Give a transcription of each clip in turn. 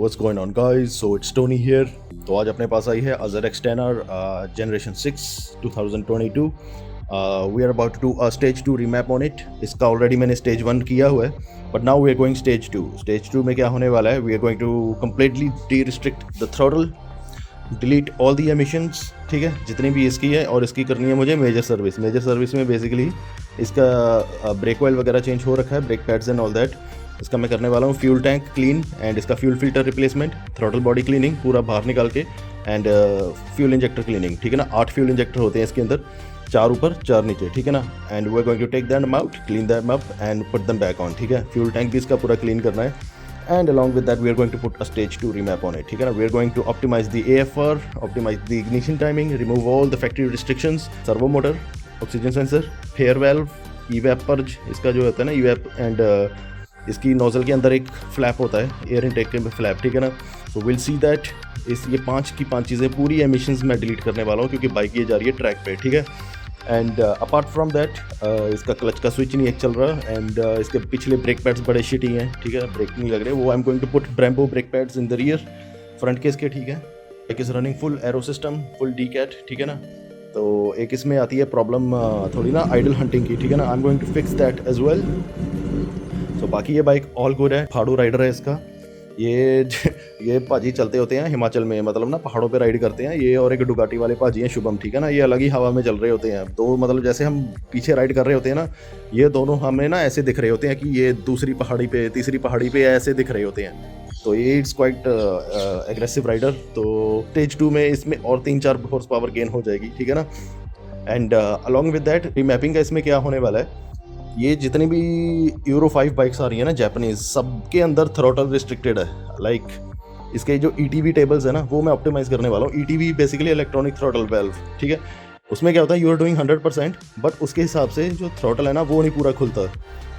what's going on guys? So it's Tony here. तो आज अपने पास आई है ZX 10R Generation 6 2022. We are about to do a stage 2 remap on it. इसका already मैंने stage 1 किया हुआ है, but now we are going stage 2. Stage 2 में क्या होने वाला है? We are going to completely de-restrict the throttle, delete all the emissions, ठीक है, जितनी भी इसकी है, और इसकी करनी है मुझे मेजर सर्विस में बेसिकली इसका ब्रेक ऑयल वगैरह चेंज हो रखा है, brake pads and all that. इसका मैं करने वाला हूँ फ्यूल टैंक क्लीन एंड इसका fuel filter replacement, throttle body cleaning पूरा बाहर निकाल के, एंड फ्यूल इंजेक्टर क्लीनिंग, ठीक है ना. 8 फ्यूल इंजेक्टर होते हैं इसके अंदर, 4 ऊपर 4 नीचे, ठीक है ना. And we are going to take them out, clean them up and put them back on, ठीक है. फ्यूल टैंक भी इसका पूरा क्लीन करना है. And along with that we are going to put a stage 2 remap on it, ठीक है ना. We are going to optimize the AFR, optimize the ignition timing, remove all the factory restrictions, servo motor, oxygen sensor, air valve, evap purge, इसका जो होता है ना evap, and इसकी nozzle के अंदर एक फ्लैप होता है, एयर इनटेक के फ्लैप, ठीक है ना. सो विल सी दैट ये 5 चीज़ें पूरी एमिशंस में डिलीट करने वाला हूँ, क्योंकि बाइक ये जा रही है ट्रैक पे, ठीक है. एंड अपार्ट फ्रॉम दैट इसका क्लच का स्विच नहीं एक चल रहा, एंड इसके पिछले ब्रेक पैड्स बड़े शिटी हैं, ठीक है, ब्रेक नहीं लग रहे. वो I am going to put Brembo brake pads in the rear, front के इसके, ठीक है. एक इस running full Arrow system, full decat, ठीक है ना. तो एक इसमें आती है प्रॉब्लम थोड़ी ना आइडल हंटिंग की, ठीक है ना. I am going to fix that as well. So बाकी ये बाइक ऑल गुड है, फाड़ू राइडर है इसका. ये पाजी चलते होते हैं हिमाचल में, मतलब ना पहाड़ों पे राइड करते हैं ये, और एक डुगाटी वाले पाजी हैं शुभम, ठीक है ना. ये अलग ही हवा में चल रहे होते हैं. तो मतलब जैसे हम पीछे राइड कर रहे होते हैं ना, ये दोनों हमें ना ऐसे दिख रहे होते हैं कि ये दूसरी पहाड़ी पे तीसरी पहाड़ी पे ऐसे दिख रहे होते हैं. तो ये इट्स क्वाइट एग्रेसिव राइडर. तो स्टेज 2 में इसमें और 3-4 हॉर्स पावर गेन हो जाएगी, ठीक है ना. And along with that remapping का इसमें क्या होने वाला है, ये जितनी भी यूरो 5 बाइक्स आ रही है ना जापानीज, सबके अंदर थ्रोटल रिस्ट्रिक्टेड है. लाइक इसके जो ETV टेबल्स है ना, वो मैं ऑप्टिमाइज करने वाला हूँ. ETV basically electronic throttle valve, ठीक है. उसमें क्या होता है, यू आर डूइंग 100%, बट उसके हिसाब से जो थ्रोटल है ना वो नहीं पूरा खुलता.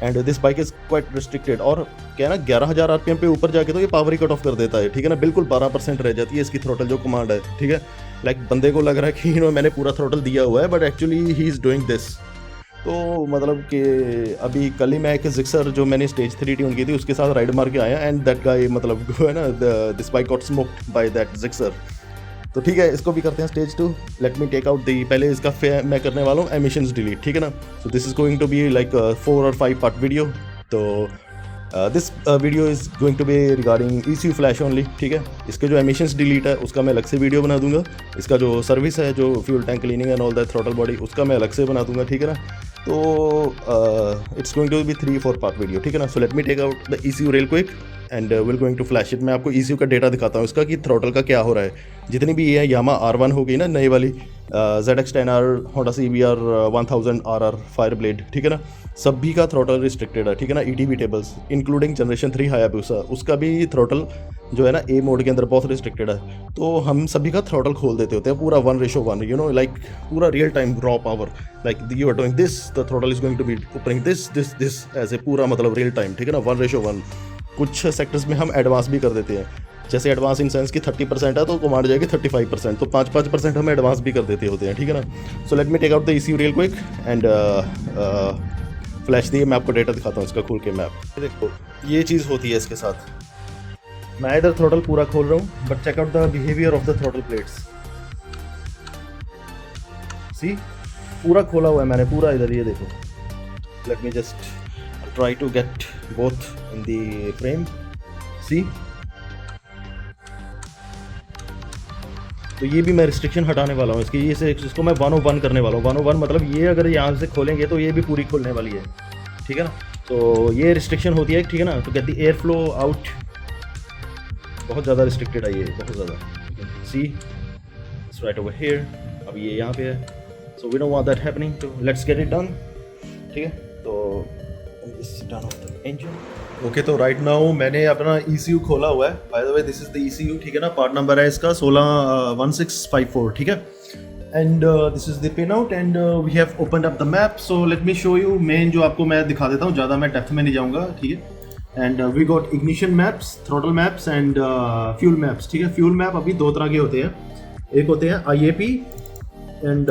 And this bike is quite restricted. और क्या है ना, 11,000 RPM पे ऊपर जाके तो ये पावर ही कट ऑफ कर देता है, ठीक है ना. बिल्कुल 12% रह जाती है इसकी थ्रोटल जो कमांड है, ठीक है. लाइक बंदे को लग रहा है कि मैंने पूरा थ्रोटल दिया हुआ है, but actually he is doing this. तो मतलब कि अभी कल ही मैं एक जिक्सर जो मैंने स्टेज 3 ट्यून की थी उसके साथ राइड मार के आया, एंड दैट गाय मतलब है ना, this bike got smoked by that Gixxer. तो ठीक है, इसको भी करते हैं stage 2. Let me take out the, पहले इसका मैं करने वाला हूँ एमिशंस डिलीट, ठीक है ना. So this is going to be like 4 or 5 part video. तो this video is going to be regarding ECU flash only, ठीक है. इसके जो एमिशंस डिलीट है उसका मैं अलग से वीडियो बना दूंगा. इसका जो सर्विस है, जो fuel tank cleaning and all that throttle body, उसका मैं अलग से बना दूंगा, ठीक है ना. तो it's going to be 3-4 part video, ठीक है ना. So let me take out the ECU real quick and will going to flash it. मैं आपको ECU का डेटा दिखाता हूँ इसका कि थ्रोटल का क्या हो रहा है. जितनी भी ये यामा R1 हो गई ना नई वाली, ZX 10R, Honda CBR 1000 RR fire blade, ठीक है ना, सभी का थ्रोटल रिस्ट्रिक्टेड है, ठीक है ना. ETV tables including generation 3 Hayabusa, उसका भी थ्रोटल जो है ना A मोड के अंदर बहुत रिस्ट्रिक्टेड है. तो हम सभी का थ्रोटल खोल देते होते हैं पूरा 1:1, यू नो, लाइक पूरा real time raw power, like you are doing this, the throttle is going to be putting this ऐसे पूरा मतलब रियल टाइम, ठीक है ना, 1:1. कुछ सेक्टर्स में हम एडवांस भी कर देते हैं, जैसे एडवांस इन सेंस की 30% है तो कमांड जाएगी 35%, तो 5% हम एडवांस भी कर देते होते हैं, ठीक है ना. So let me take out the ECU real quick and flash दिए. मैं आपको डेटा दिखाता हूँ इसका खोल के मैप. देखो ये चीज़ होती है इसके साथ. मैं इधर थ्रोटल पूरा खोल रहा हूँ, but check out the behaviour of the throttle plates. See पूरा खोला हुआ है मैंने पूरा इधर, ये देखो. Let me just try to get both in the frame. See, तो ये भी मैं रिस्ट्रिक्शन हटाने वाला हूँ इसकी. ये से इसको मैं 101 करने वाला हूँ. 101 मतलब ये अगर यहाँ से खोलेंगे तो ये भी पूरी खुलने वाली है, ठीक है ना. तो ये रिस्ट्रिक्शन होती है, ठीक है ना, तो get the air flow out. बहुत ज़्यादा रिस्ट्रिक्टेड है ये, बहुत ज़्यादा. See it's right over here. अब ये यहाँ पे है, so we don't want that happening, तो लेट्स गेट इट डन, ठीक है. तो turn off the engine. Okay, तो राइट नाउ मैंने अपना ECU खोला हुआ है. By the way this is the ECU, ठीक है ना. पार्ट नंबर है इसका 161654, ठीक है. And this is the pin out and we have opened up the map. So let me show you मेन जो आपको मैं दिखा देता हूँ, ज़्यादा मैं डेप्थ में नहीं जाऊँगा, ठीक है. And we got ignition maps, throttle maps and fuel maps, ठीक है. फ्यूल मैप अभी 2 तरह के होते हैं. एक होते हैं IAP एंड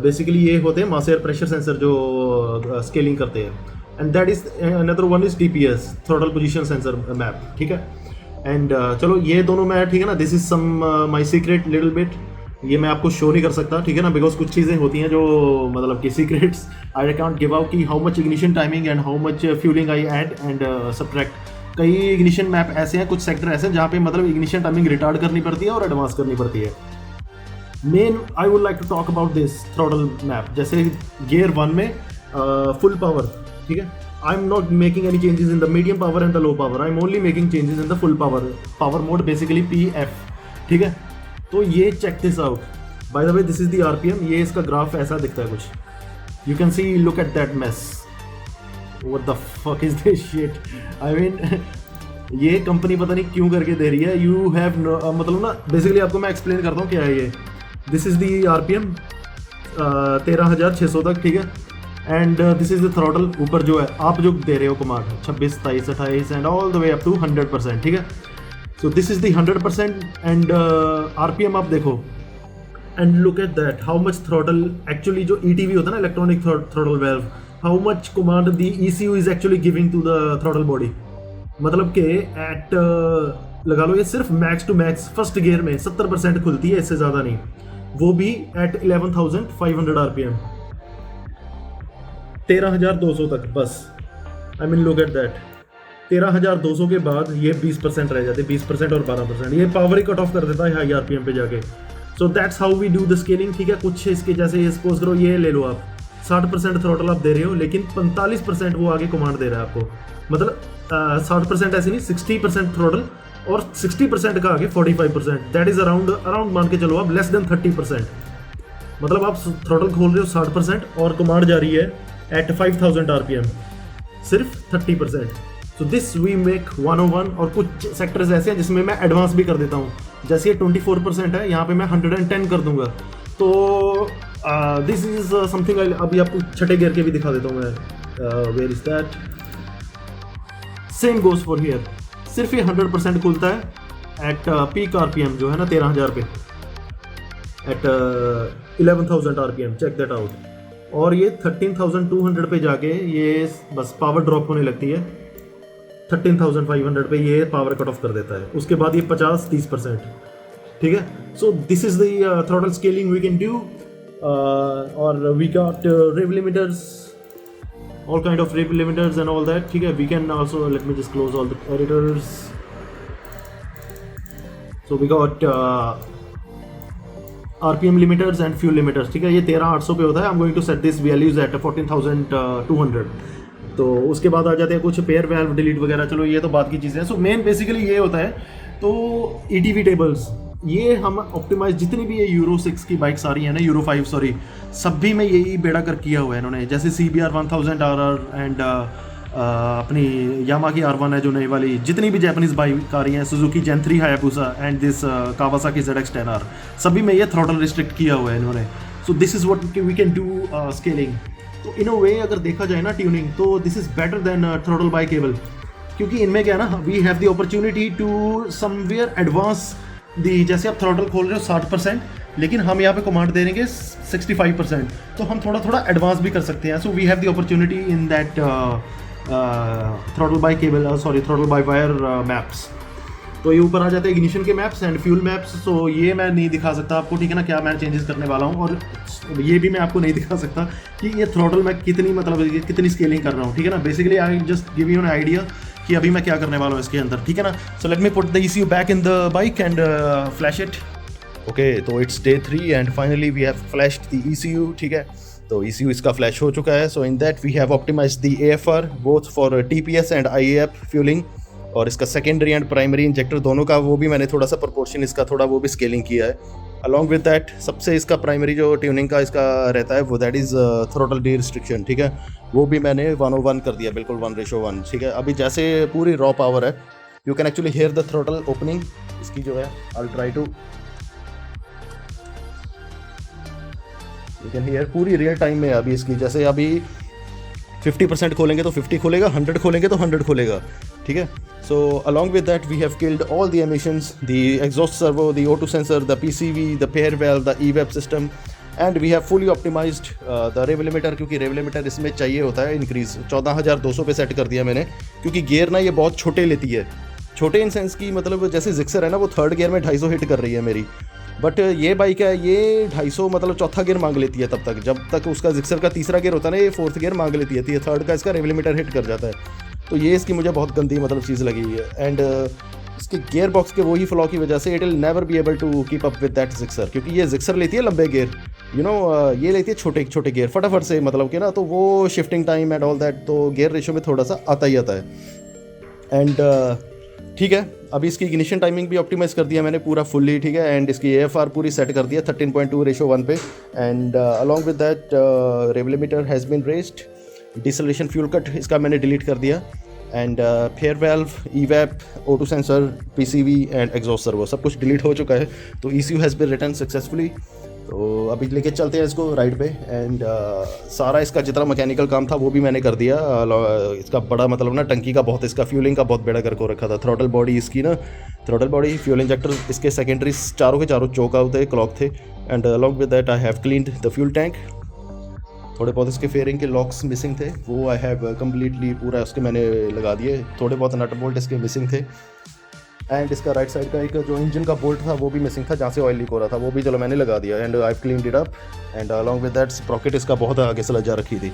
बेसिकली ये होते हैं मास एयर प्रेशर सेंसर जो स्केलिंग करते हैं. And that is another one is TPS, throttle position sensor map, ठीक है. एंड चलो ये दोनों मैं, ठीक है ना, this is some my secret little bit, ये मैं आपको शो नहीं कर सकता, ठीक है ना, बिकॉज कुछ चीज़ें होती हैं जो मतलब कि secrets I can't give out, कि how much ignition timing and how much fuelling I add and subtract. कई इग्निशन मैप ऐसे हैं, कुछ सेक्टर ऐसे हैं जहाँ पे मतलब इग्निशन टाइमिंग रिटार्ड करनी पड़ती है और एडवांस करनी पड़ती है। मेन I would like to talk about this throttle map. जैसे गियर 1 में फुल पावर, ठीक है, I am not making any changes in the medium power and the low power, I am only making changes in the full power mode, basically PF, ठीक है। तो ये check this out, by the way this is the RPM, ये इसका graph ऐसा दिखता है कुछ, you can see, look at that mess, what the fuck is this shit, I mean ये कंपनी पता नहीं क्यों करके दे रही है, यू हैव मतलब ना, बेसिकली आपको मैं एक्सप्लेन करता हूँ क्या है ये। दिस इज द RPM 13,600 तक, ठीक है, and this is the throttle, ऊपर जो है आप जो दे रहे हो command 26, 23, 28 and all the way up to 100%, ठीक है। So this is the 100% and RPM आप देखो, and look at that how much throttle actually, जो ETV होता है ना, electronic throttle valve, how much command the ECU is actually giving to the throttle body. मतलब कि एट लगा लो ये सिर्फ max to max first gear में 70% खुलती है, इससे ज़्यादा नहीं, वो भी एट 11,500 RPM, 13,200 तक बस। I mean look at that, 13,200 के बाद ये 20% रह जाते, 20% और 12%, ये पावर ही कट ऑफ कर देता है हाई RPM पे जाके। So that's how we do the scaling, ठीक है। कुछ इसके जैसे सपोज करो ये ले लो आप, 60% थ्रॉटल आप दे रहे हो, लेकिन 45% वो आगे कमांड दे रहा है आपको, मतलब 60% ऐसे नहीं, 60% थ्रॉटल और 60% का आगे 45%, दैट इज अराउंड मान के चलो आप लेस देन 30%। मतलब आप थ्रॉटल खोल रहे हो 60% और कमांड जा रही है एट 5,000 RPM, सिर्फ 30%। सो दिस वी मेक 101, और कुछ सेक्टर्स ऐसे हैं जिसमें मैं एडवांस भी कर देता हूँ, जैसे ये 24% है, यहाँ पे मैं 110 कर दूंगा। तो दिस इज समथिंग, अभी आपको छठे गियर के भी दिखा देता हूँ मैं, where is that, same goes for here, सिर्फ ये 100% खुलता है एट पीक RPM जो है ना 13,000 पे, at 11,000 RPM, check that out. और ये 13,200 पे जाके ये बस पावर ड्रॉप होने लगती है, 13,500 पे ये पावर कट ऑफ कर देता है, उसके बाद ये 50-30%, ठीक है। So this is the throttle scaling we can do, और we got rev limiters, all kind of rev limiters and all that, ठीक है। we can also, let me just close all the editors, so we got RPM limiters and fuel limiters, ठीक है। ये 13,800 पे होता है, I'm going to set this values at 14,200। तो उसके बाद आ जाते हैं कुछ पेयर वैल्व डिलीट वगैरह, चलो ये तो बात की चीज़ें हैं। सो मेन बेसिकली ये होता है, तो ETV टेबल्स ये हम ऑप्टिमाइज, जितनी भी ये यूरो 6 की बाइक्स आ रही है ना, यूरो 5 सॉरी, सब भी में यही बेड़ा कर किया हुआ है इन्होंने, जैसे CBR 1000 RR एंड अपनी यामा की R1 है जो नई वाली, जितनी भी जैपनीज बाइक आ रही हैं, Suzuki gen 3 Hayabusa and this Kawasaki ZX-10R, सभी में ये थ्रॉटल रिस्ट्रिक्ट किया हुआ है इन्होंने। So this is what we can do scaling. तो इन अ वे अगर देखा जाए ना ट्यूनिंग, तो this is better than throttle by cable, क्योंकि इनमें क्या है ना, we have the opportunity to somewhere advance the, जैसे आप थ्रॉटल खोल रहे हो 60%, लेकिन हम यहाँ पे कमांड दे देंगे 65%, तो हम थोड़ा थोड़ा एडवांस भी कर सकते हैं। So we have the opportunity in that throttle by cable, sorry throttle by wire maps. तो ये ऊपर आ जाते हैं इग्निशन के maps and fuel maps. So ये मैं नहीं दिखा सकता आपको, ठीक है ना, क्या मैं चेंजेस करने वाला हूँ, और ये भी मैं आपको नहीं दिखा सकता कि ये थ्रॉटल मैं कितनी मतलब कितनी स्केलिंग कर रहा हूँ, ठीक है ना। Basically I just give you an idea कि अभी मैं क्या करने वाला हूँ इसके अंदर, ठीक है ना। So let me put the ECU back in the bike and flash it. Okay, तो it's day 3 and finally we have flashed the ECU, ठीक है। तो ECU इसका फ्लैश हो चुका है। So in that we have optimised the AFR both for TPS and IAF fuelling, और इसका सेकेंडरी एंड प्राइमरी इंजेक्टर दोनों का वो भी मैंने थोड़ा सा प्रोपोर्शन इसका थोड़ा वो भी स्केलिंग किया है। अलॉन्ग विद दैट सबसे इसका प्राइमरी जो ट्यूनिंग का इसका रहता है वो that is throttle D restriction, ठीक है, वो भी मैंने 101 कर दिया, बिल्कुल 1:1, ठीक है। अभी जैसे पूरी रॉ पावर है, you can actually hear the throttle opening इसकी जो है, I try to, you can hear पूरी रियल टाइम में अभी इसकी, जैसे अभी 50% खोलेंगे तो 50 खोलेगा, 100 खोलेंगे तो 100 खोलेगा, ठीक है। So along with that we have killed all the emissions, the exhaust servo, the O2 sensor, the PCV, the pair valve, the EVAP system, and we have fully optimized the rev limiter, क्योंकि rev limiter इसमें चाहिए होता है increase, 14,200 पे set कर दिया मैंने, क्योंकि गियर ना ये बहुत छोटे लेती है, छोटे इन सेंस की मतलब जैसे जिक्सर है ना वो थर्ड गियर में 250 हिट कर रही है मेरी, बट ये बाइक है ये 250 मतलब चौथा गियर मांग लेती है तब तक, जब तक उसका जिक्सर का तीसरा गियर होता है ना ये फोर्थ गियर मांग लेती है, तो ये थर्ड का इसका रेव लिमिटर हिट कर जाता है। तो ये इसकी मुझे बहुत गंदी मतलब चीज़ लगी है। एंड इसके गियर बॉक्स के वही फ्लॉ की वजह से it will never be able to keep up with that Gixxer, क्योंकि ये जिक्सर लेती है लंबे गियर, ये लेती है छोटे छोटे गियर फटाफट से मतलब कि ना, तो वो shifting time and all that, तो गियर रेशो में थोड़ा सा आता ही आता है। एंड ठीक है, अभी इसकी इग्निशन टाइमिंग भी ऑप्टिमाइज़ कर दिया मैंने पूरा फुल्ली, ठीक है। एंड इसकी AFR पूरी सेट कर दिया 13.2:1 पे। And along with that rev limiter has been raised, deceleration fuel cut इसका मैंने डिलीट कर दिया। And fair valve, evap, O2 sensor, PCV and exhaust servo सब कुछ डिलीट हो चुका है। तो ECU has been written successfully. तो अभी लेके चलते हैं इसको राइड पे। एंड सारा इसका जितना मैकेनिकल काम था वो भी मैंने कर दिया। इसका बड़ा मतलब ना टंकी का बहुत, इसका फ्यूलिंग का बहुत बेड़ा करके रखा था। थ्रॉटल बॉडी इसकी ना, थ्रॉटल बॉडी, फ्यूल इंजेक्टर, इसके सेकेंडरी चारों के चारों चौक आउट थे, क्लॉक थे। And along with that I have cleaned the fuel tank. थोड़े बहुत इसके फेयरिंग के लॉक्स मिसिंग थे, वो आई हैव कम्प्लीटली पूरा उसके मैंने लगा दिए। थोड़े बहुत नट बोल्ट इसके मिसिंग थे। एंड इसका राइट साइड का एक जो इंजन का बोल्ट था वो भी मिसिंग था, जहाँ से ऑयल लीक हो रहा था, वो भी चलो मैंने लगा दिया। And I cleaned it up. And along with that Sprocket इसका बहुत आगे से लजा रखी थी।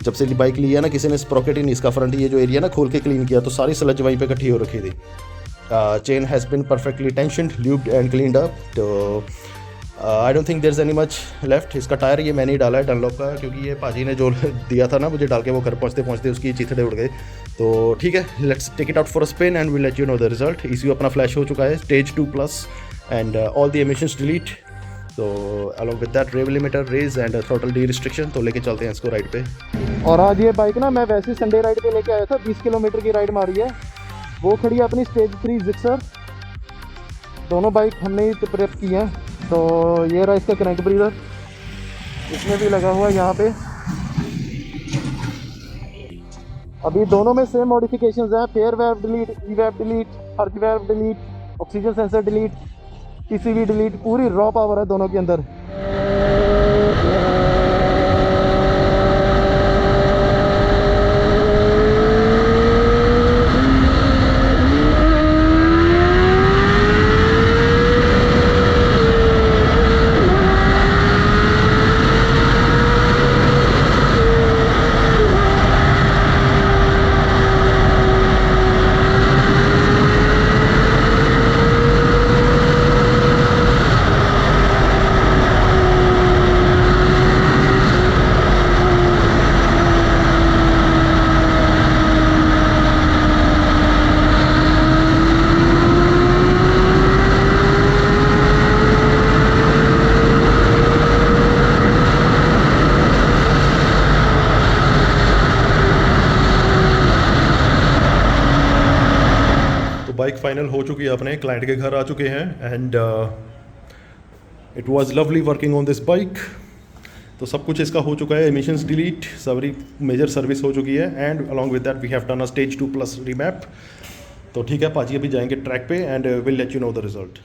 जब से बाइक ली है ना किसी ने स्प्रॉकेट ही नहीं, इसका फ्रंट ये जो एरिया ना खोल के क्लीन किया, तो सारी स्लज वहीं पे इकट्ठी हो रखी थी। Chain has been perfectly tensioned, lubed and cleaned up. तो I don't think there is any much left. इसका टायर ये मैंने ही डाला है डनलॉप का, क्योंकि ये पाजी ने जो दिया था ना मुझे डाल के, वो घर पहुँचते पहुँचते उसकी चिथड़े उड़ गए। तो ठीक है, let's take it out for a spin and will let you know the result. ECU अपना फ्लैश हो चुका है stage 2+ and all the emissions delete. तो along with that rev limiter raise and throttle derestriction. तो लेके चलते हैं इसको राइड पे। और आज ये बाइक ना मैं वैसे संडे राइड पे लेके आया था, 20 किलोमीटर की राइड मारी है। वो खड़ी है अपनी स्टेज 3 जिक्सर। दोनों बाइक हमने ही प्रेप की हैं। तो ये रहा इसका क्रैंक ब्रीदर, इसमें भी लगा हुआ है यहाँ पे। अभी दोनों में सेम मॉडिफिकेशंस हैं, fair valve delete, evap delete, earth valve delete, oxygen sensor delete, PCV delete, पूरी रॉ पावर है दोनों के अंदर। बाइक फाइनल हो चुकी है, अपने क्लाइंट के घर आ चुके हैं। And it was lovely working on this bike. तो सब कुछ इसका हो चुका है, एमिशंस डिलीट, सारी मेजर सर्विस हो चुकी है। And along with that we have done a stage 2+ remap. तो ठीक है, पाजी अभी जाएंगे ट्रैक पे and will let you know the result.